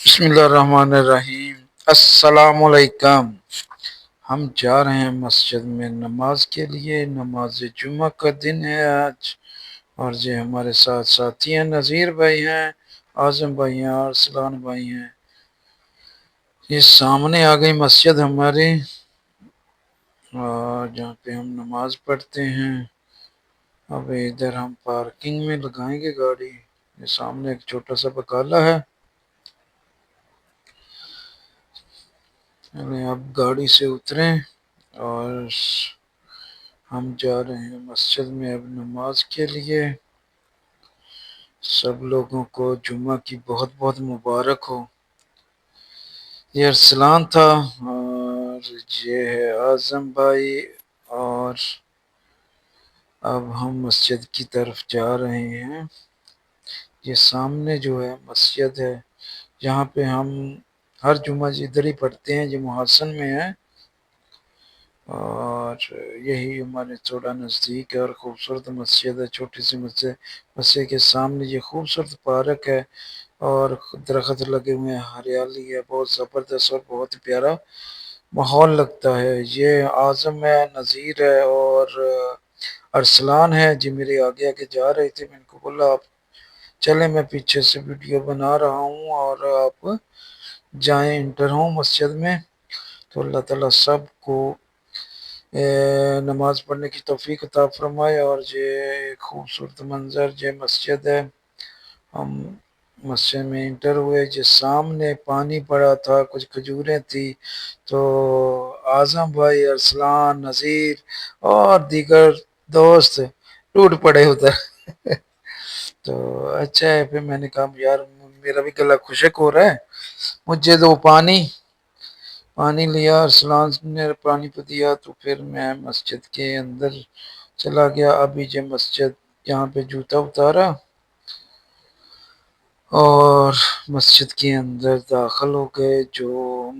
بسم اللہ الرحمن الرحیم۔ السلام علیکم۔ ہم جا رہے ہیں مسجد میں نماز کے لیے، نماز جمعہ کا دن ہے آج، اور یہ ہمارے ساتھ ساتھی ہیں، نذیر بھائی ہیں، اعظم بھائی ہیں، ارسلان بھائی ہیں۔ یہ سامنے آ گئی مسجد ہماری، اور جہاں پہ ہم نماز پڑھتے ہیں۔ اب ادھر ہم پارکنگ میں لگائیں گے گاڑی۔ یہ سامنے ایک چھوٹا سا بکالا ہے۔ اب گاڑی سے اتریں اور ہم جا رہے ہیں مسجد میں اب نماز کے لیے۔ سب لوگوں کو جمعہ کی بہت بہت مبارک ہو۔ یہ ارسلان تھا، اور یہ ہے اعظم بھائی، اور اب ہم مسجد کی طرف جا رہے ہیں۔ یہ سامنے جو ہے مسجد ہے، جہاں پہ ہم ہر جمعہ ادھر ہی پڑھتے ہیں، یہ محسن میں ہے، اور یہی ہمارے تھوڑا نزدیک ہے اور خوبصورت مسجد ہے، چھوٹی سی مسجد۔ مسجد کے سامنے یہ خوبصورت پارک ہے، اور درخت لگے ہوئے ہیں، ہریالی ہے، بہت زبردست اور بہت پیارا ماحول لگتا ہے۔ یہ اعظم ہے، نذیر ہے، اور ارسلان ہے، جی میرے آگے آگے جا رہے تھے۔ میں ان کو بولا آپ چلیں، میں پیچھے سے ویڈیو بنا رہا ہوں اور آپ جائیں، انٹر ہوں مسجد میں۔ تو اللہ تعالیٰ سب کو نماز پڑھنے کی توفیق عطا فرمائے۔ اور یہ خوبصورت منظر، یہ مسجد ہے۔ ہم مسجد میں انٹر ہوئے، جس سامنے پانی پڑا تھا، کچھ کھجوریں تھی، تو اعظم بھائی، ارسلان، نذیر اور دیگر دوست ٹوٹ پڑے ادھر۔ تو اچھا ہے، پھر میں نے کہا یار میرا بھی گلا خشک ہو رہا ہے، مجھے دو پانی لیا، ارسلان نے پانی پہ دیا، تو پھر میں مسجد کے اندر چلا گیا۔ ابھی جو مسجد یہاں پہ جوتا اتارا اور مسجد کے اندر داخل ہو گئے۔ جو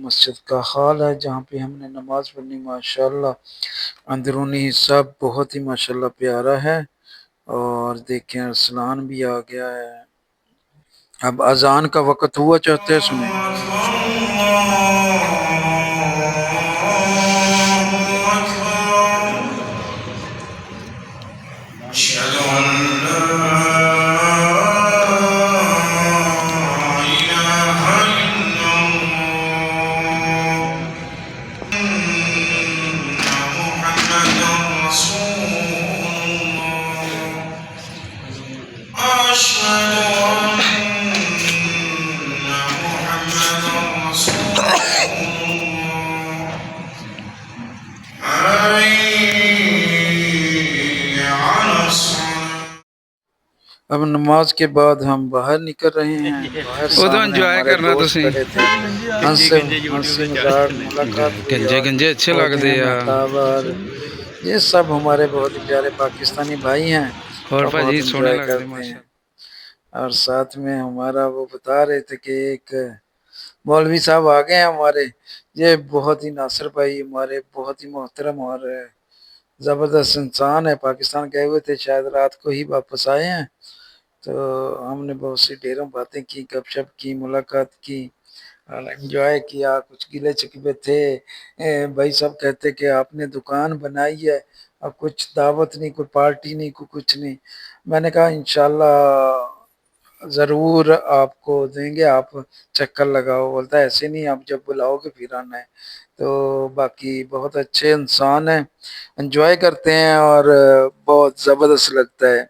مسجد کا حال ہے جہاں پہ ہم نے نماز پڑھنی، ماشاءاللہ اندرونی حصہ بہت ہی ماشاءاللہ پیارا ہے۔ اور دیکھیں ارسلان بھی آ گیا ہے۔ اب اذان کا وقت ہوا، چاہتے ہیں سنیں۔ أشهد أن لا إله إلا الله أن محمدا رسول الله أشهد أن محمدا رسول الله حي على الصلاة۔ اب نماز کے بعد ہم باہر نکل رہے ہیں۔ باہر سامنے ہمارے دوست کھڑے تھے، ہم سے مذاق ملاقات ہوئی، گنجے اور گنجے اچھے بولتے لگتے ہیں ہیں مہتاب، اور یہ سب ہمارے بہت ہی پیارے پاکستانی بھائی ہیں، اور اور بہت بھاجی سونے انجوائے لگتے کرتے ہیں۔ ماشاء اور ساتھ میں ہمارا وہ بتا رہے تھے کہ ایک مولوی صاحب آ گئے ہیں ہمارے، یہ بہت ہی ناصر بھائی ہمارے بہت ہی محترم اور زبردست انسان ہے، پاکستان گئے ہوئے تھے، شاید رات کو ہی واپس آئے ہیں۔ تو ہم نے بہت سی ڈھیروں باتیں کی، گپ شپ کی، ملاقات کی، اور انجوائے کیا۔ کچھ گلے شکوے تھے، بھائی سب کہتے کہ آپ نے دکان بنائی ہے، اب کچھ دعوت نہیں، کوئی پارٹی نہیں، کوئی کچھ نہیں۔ میں نے کہا انشاءاللہ ضرور آپ کو دیں گے، آپ چکر لگاؤ۔ بولتا ہے ایسے نہیں، آپ جب بلاؤ گے پھر آنا ہے۔ تو باقی بہت اچھے انسان ہیں، انجوائے کرتے ہیں، اور بہت زبردست لگتا ہے۔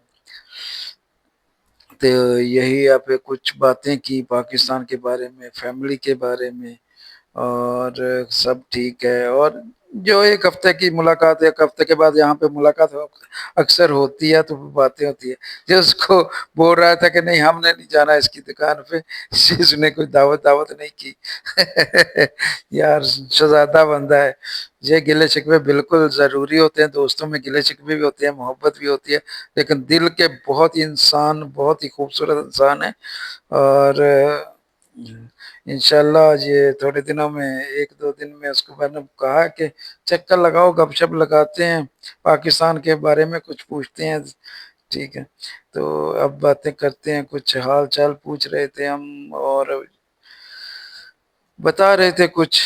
تو یہی آپ کچھ باتیں کی پاکستان کے بارے میں، فیملی کے بارے میں، اور سب ٹھیک ہے۔ اور جو ایک ہفتے کی ملاقات ہے، ایک ہفتے کے بعد یہاں پہ ملاقات اکثر ہوتی ہے، تو باتیں ہوتی ہے۔ جس کو بول رہا تھا کہ نہیں ہم نے نہیں جانا اس کی دکان پہ، اس نے کوئی دعوت نہیں کی۔ یار شہزادہ بندہ ہے۔ یہ گلے شکوے بالکل ضروری ہوتے ہیں، دوستوں میں گلے شکوے بھی ہوتے ہیں، محبت بھی ہوتی ہے، لیکن دل کے بہت ہی انسان، بہت ہی خوبصورت انسان ہے۔ اور انشاءاللہ یہ تھوڑے دنوں میں، ایک دو دن میں اس کو میں نے کہا کہ چکر لگاؤ، گپ شپ لگاتے ہیں، پاکستان کے بارے میں کچھ پوچھتے ہیں، ٹھیک ہے۔ تو اب باتیں کرتے ہیں، کچھ حال چال پوچھ رہے تھے ہم، اور بتا رہے تھے کچھ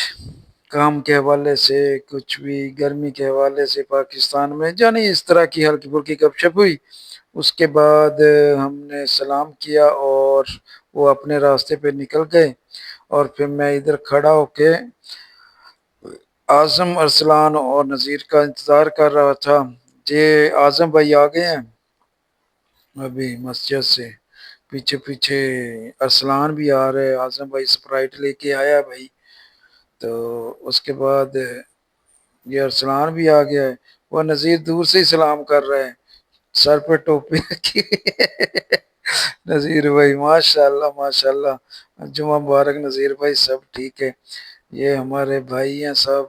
کام کے حوالے سے، کچھ بھی گرمی کے حوالے سے پاکستان میں، جانی اس طرح کی ہلکی پھلکی گپ شپ ہوئی۔ اس کے بعد ہم نے سلام کیا اور وہ اپنے راستے پہ نکل گئے، اور پھر میں ادھر کھڑا ہو کے اعظم، ارسلان اور نذیر کا انتظار کر رہا تھا۔ یہ اعظم بھائی آ گئے ہیں ابھی مسجد سے، پیچھے پیچھے ارسلان بھی آ رہے، اعظم بھائی سپرائٹ لے کے آیا بھائی۔ تو اس کے بعد یہ ارسلان بھی آ گیا ہے، وہ نذیر دور سے ہی سلام کر رہے ہیں، سر پہ ٹوپی رکھی نذیر بھائی ماشاء اللہ ماشاء اللہ، جمعہ مبارک نذیر بھائی، سب ٹھیک ہے؟ یہ ہمارے بھائی ہیں سب،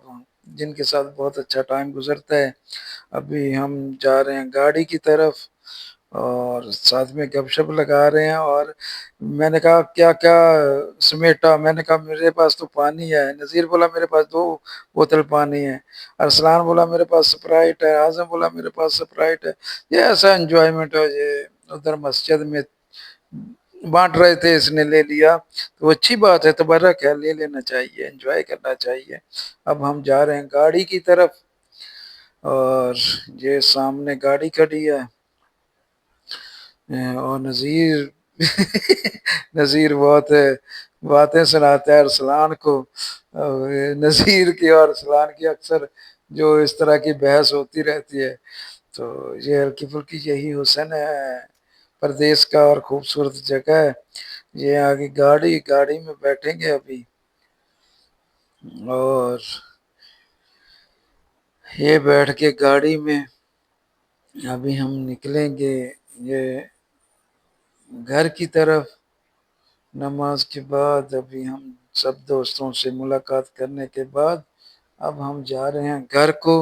جن کے ساتھ بہت اچھا ٹائم گزرتا ہے۔ ابھی ہم جا رہے ہیں گاڑی کی طرف اور ساتھ میں گپ شپ لگا رہے ہیں، اور میں نے کہا کیا کیا سمیٹا، میں نے کہا میرے پاس تو پانی ہے، نذیر بولا میرے پاس 2 بوتل پانی ہے، ارسلان بولا میرے پاس سپرائٹ ہے، اعظم بولا میرے پاس سپرائٹ ہے۔ یہ ایسا انجوائمنٹ ہے، یہ ادھر مسجد میں بانٹ رہے تھے، اس نے لے لیا تو اچھی بات ہے، تبرک ہے، لے لینا چاہیے، انجوائے کرنا چاہیے۔ اب ہم جا رہے ہیں گاڑی کی طرف، اور یہ سامنے گاڑی کھڑی ہے، اور نذیر نذیر بہت باتیں سناتا ہے ارسلان کو، نذیر کی اور ارسلان کی اکثر جو اس طرح کی بحث ہوتی رہتی ہے۔ تو یہ ہلکی پھلکی یہی حسن ہے پردیس کا، اور خوبصورت جگہ ہے۔ یہ آگے گاڑی میں بیٹھیں گے ابھی، اور یہ بیٹھ کے گاڑی میں ابھی ہم نکلیں گے یہ گھر کی طرف، نماز کے بعد۔ ابھی ہم سب دوستوں سے ملاقات کرنے کے بعد اب ہم جا رہے ہیں گھر کو۔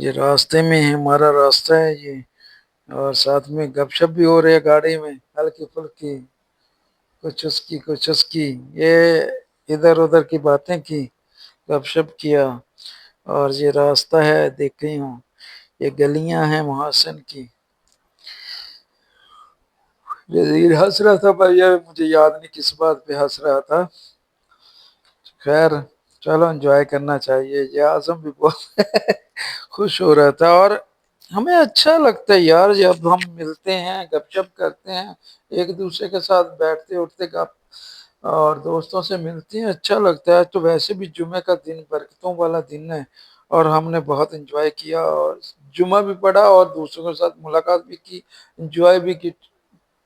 یہ راستے میں ہے، ہمارا راستہ ہے یہ، اور ساتھ میں گپ شپ بھی ہو رہی ہے گاڑی میں، ہلکی پھلکی، کچھ اس کی کچھ اس کی، یہ ادھر ادھر کی باتیں کی، گپ شپ کیا۔ اور یہ راستہ ہے، دیکھ رہی ہوں یہ گلیاں ہیں محاسن کی۔ نذیر ہنس رہا تھا بھائی، یہ مجھے یاد نہیں کس بات پہ ہنس رہا تھا، خیر چلو انجوائے کرنا چاہیے۔ یہ اعظم بھی بہت خوش ہو رہا تھا، اور ہمیں اچھا لگتا ہے یار جب ہم ملتے ہیں، گپ شپ کرتے ہیں، ایک دوسرے کے ساتھ بیٹھتے اٹھتے گپ اور دوستوں سے ملتے ہیں، اچھا لگتا ہے۔ تو ویسے بھی جمعہ کا دن برکتوں والا دن ہے، اور ہم نے بہت انجوائے کیا، اور جمعہ بھی پڑھا اور دوسروں کے ساتھ ملاقات بھی کی، انجوائے بھی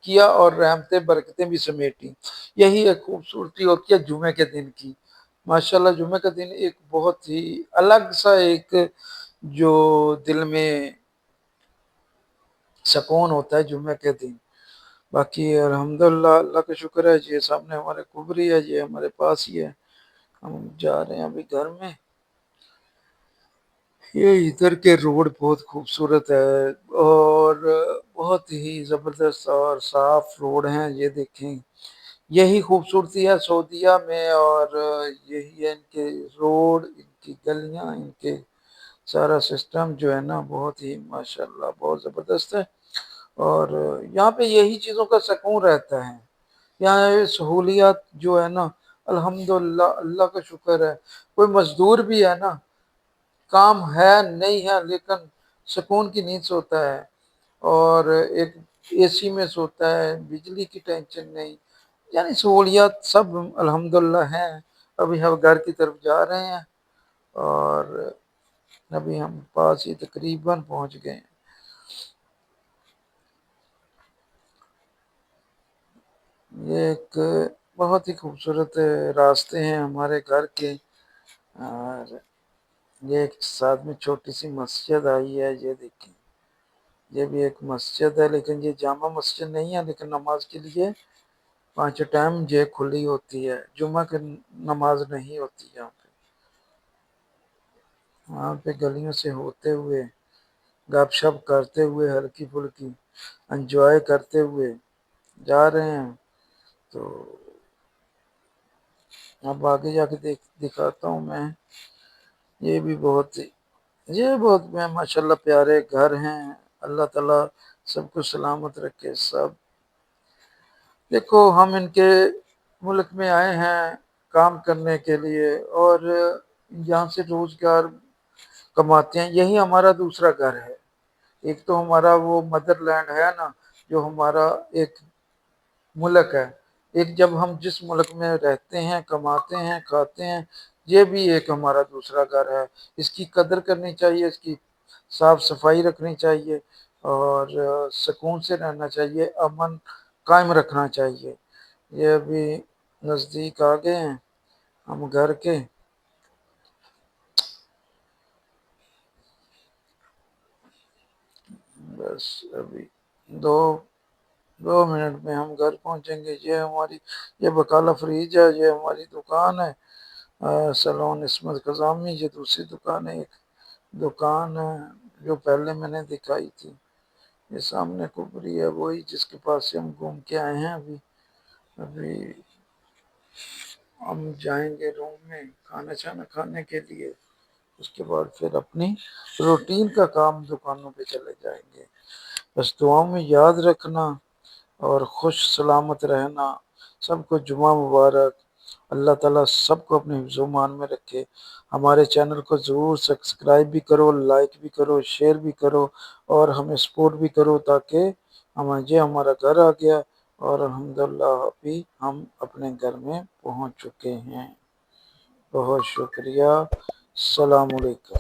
کیا، اور رحمتیں برکتیں بھی سمیٹی۔ یہی ایک خوبصورتی ہوتی ہے جمعے کے دن کی، ماشاءاللہ۔ جمعہ کا دن ایک بہت ہی الگ سا ایک جو دل میں سکون ہوتا ہے جمعہ کے دن۔ باقی الحمدللہ اللہ کا شکر ہے، یہ سامنے ہمارے کبری ہے، یہ ہمارے پاس ہی ہے، ہم جا رہے ہیں ابھی گھر میں۔ یہ ادھر کے روڈ بہت خوبصورت ہے، اور بہت ہی زبردست اور صاف روڈ ہیں، یہ دیکھیں یہی خوبصورتی ہے سعودیہ میں، اور یہی ہے ان کے روڈ، ان کی گلیاں، ان کے سارا سسٹم جو ہے نا بہت ہی ماشاءاللہ بہت زبردست ہے۔ اور یہاں پہ یہی چیزوں کا سکون رہتا ہے، یہاں یہ سہولیات جو ہے نا الحمدللہ اللہ کا شکر ہے۔ کوئی مزدور بھی ہے نا، کام ہے نہیں ہے لیکن سکون کی نیند سوتا ہے، اور ایک اے سی میں سوتا ہے، بجلی کی ٹینشن نہیں، یعنی سہولیات سب الحمدللہ ہیں۔ ابھی ہم گھر کی طرف جا رہے ہیں، اور ابھی ہم پاس ہی تقریباً پہنچ گئے ہیں۔ یہ ایک بہت ہی خوبصورت راستے ہیں ہمارے گھر کے، اور یہ ایک ساتھ میں چھوٹی سی مسجد آئی ہے، یہ دیکھیں یہ بھی ایک مسجد ہے، لیکن یہ جامع مسجد نہیں ہے، لیکن نماز کے لیے 5 ٹائم یہ کھلی ہوتی ہے، جمعہ کی نماز نہیں ہوتی یہاں پہ۔ وہاں پہ گلیوں سے ہوتے ہوئے، گپ شپ کرتے ہوئے، ہلکی پھلکی انجوائے کرتے ہوئے جا رہے ہیں۔ تو اب آگے جا کے دکھاتا ہوں میں، یہ بھی بہت میں ماشاءاللہ پیارے گھر ہیں، اللہ تعالیٰ سب کو سلامت رکھے، سب دیکھو ہم ان کے ملک میں آئے ہیں کام کرنے کے لیے، اور یہاں سے روزگار کماتے ہیں، یہی ہمارا دوسرا گھر ہے۔ ایک تو ہمارا وہ مدر لینڈ ہے نا، جو ہمارا ایک ملک ہے، ایک جب ہم جس ملک میں رہتے ہیں، کماتے ہیں، کھاتے ہیں، یہ بھی ایک ہمارا دوسرا گھر ہے۔ اس کی قدر کرنی چاہیے، اس کی صاف صفائی رکھنی چاہیے، اور سکون سے رہنا چاہیے، امن قائم رکھنا چاہیے۔ یہ ابھی نزدیک آ گئے ہیں ہم گھر کے، بس ابھی دو 2 منٹ میں ہم گھر پہنچیں گے۔ یہ بقالہ فریج ہے، یہ ہماری دکان ہے سلون عصمت خضامی۔ یہ دوسری دکان ہے، ایک دکان ہے جو پہلے میں نے دکھائی تھی، یہ سامنے کبری ہے، وہی جس کے پاس سے ہم گھوم کے آئے ہیں۔ ابھی ہم جائیں گے روم میں کھانا چھانا کھانے کے لیے، اس کے بعد پھر اپنی روٹین کا کام دکانوں پہ چلے جائیں گے۔ بس دعاؤں میں یاد رکھنا اور خوش سلامت رہنا۔ سب کو جمعہ مبارک۔ اللہ تعالیٰ سب کو اپنے حفظ و امان میں رکھے۔ ہمارے چینل کو ضرور سبسکرائب بھی کرو، لائک بھی کرو، شیئر بھی کرو، اور ہمیں سپورٹ بھی کرو، تاکہ یہ ہمارا گھر آ گیا، اور الحمدللہ ابھی ہم اپنے گھر میں پہنچ چکے ہیں۔ بہت شکریہ، السلام علیکم۔